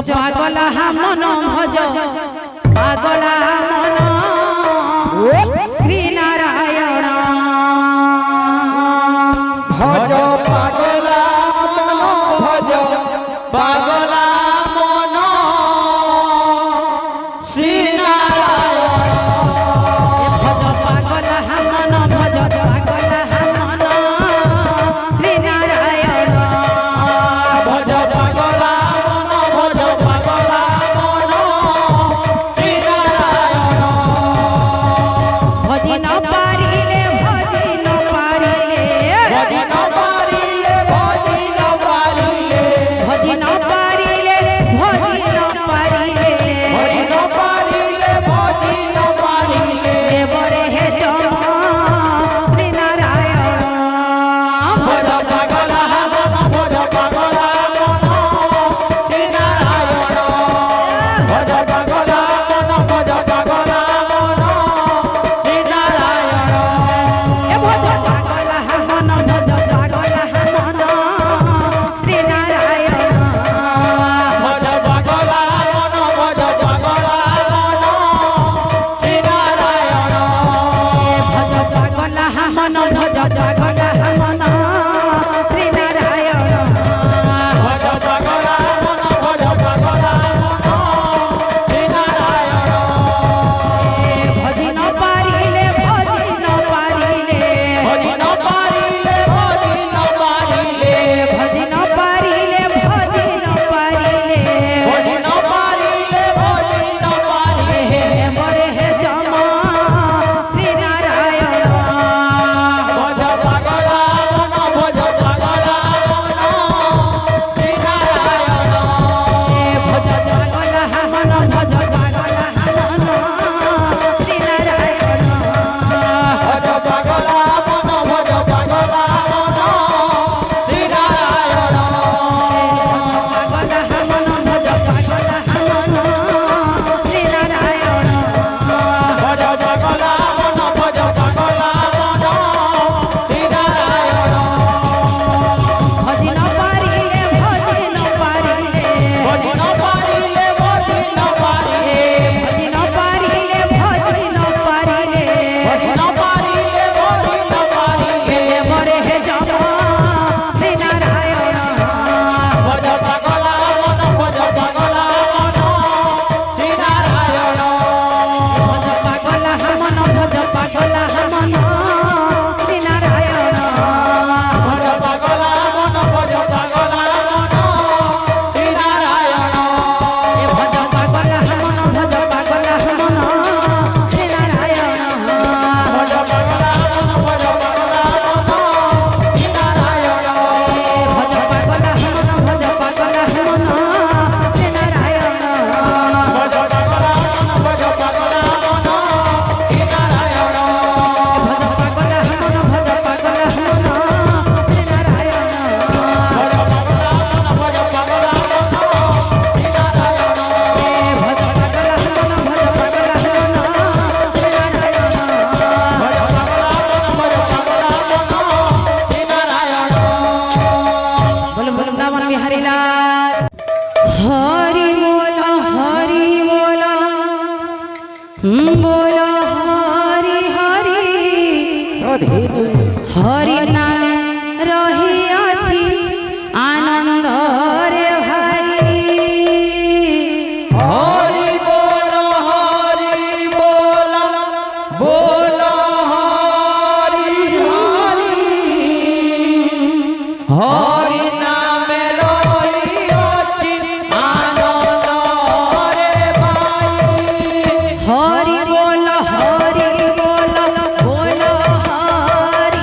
पागला मन भज पागला मन श्री नारायण भज पागला मन भज पागला मन श्री नारायण भज पागला मन भज पागला मन श्री नारायण भज पागला मन भज पागला मन श्री नारायण भजी न पारिले भजी न पारिले भजी न पारिले भजी न पारिले भजी न पारिले भजी न पारिले भजी न पारिले भजी न पारिले देवरे हे जमा श्री नारायण भज पागला मन भज पागला मन श्री नारायण भज पागला मन भज पागला मन श्री नारायण ए भज पागला मन भज पागला मन श्री नारायण भज पागला मन भज पागला मन श्री नारायण भज पागला मन भज पागला मन श्री नारायण भज पागला मन भज पागला मन श्री नारायण भजी न पारिले भजी न पारिले भजी न पारिले भजी न पारिले भजी न पारिले भजी न पारिले भजी न पारिले भजी न पारिले देवरे हे जमा श्री नारायण भज पागला मन भज पागला मन श्री नारायण भज पागला मन भज पागला मन श्री नारायण भज पागला मन भज पागला मन श्री नारायण पागला मन भज पागला मन श्री नारायण भज पागला मन भज पागला मन श्री नारायण भजी न पारिले भजी न पारिले भजी न पारिले भजी न पारिले भजी न पारिले भजी न पारिले भजी न पारिले भजी न पारिले देवरे हे जमा श्री नारायण भज पागला मन भज पागला मन श्री नारायण भज पागला मन भज पागला मन श्री नारायण भज पागला मन भज पागला मन श्री नारायण ए भज पागला मन भज पागला मन श्री नारायण भज पागला मन भज पागला मन श्री नारायण भज पागला मन भज पागला मन श्री नारायण भज पागला मन भज पागला मन श्री नारायण भज पागला मन भज पागला मन श्री नारायण भज पागला मन भज पागला मन श्री नारायण भज पागला मन भज पागला मन श्री नारायण भज पागला मन भज पागला मन श्री नारायण बोल बोल वृंदावन बिहारी लाल हरि बोल हरि बोल बोल हरि हरि हरि नाम रही अछि आनंद रे भाई हरि बोल बोल हरि हरि हरि नाम रही अछि आनंद रे भाई हरि बोल बोल हरि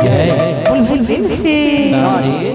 जय बोल भाई प्रेम से नारी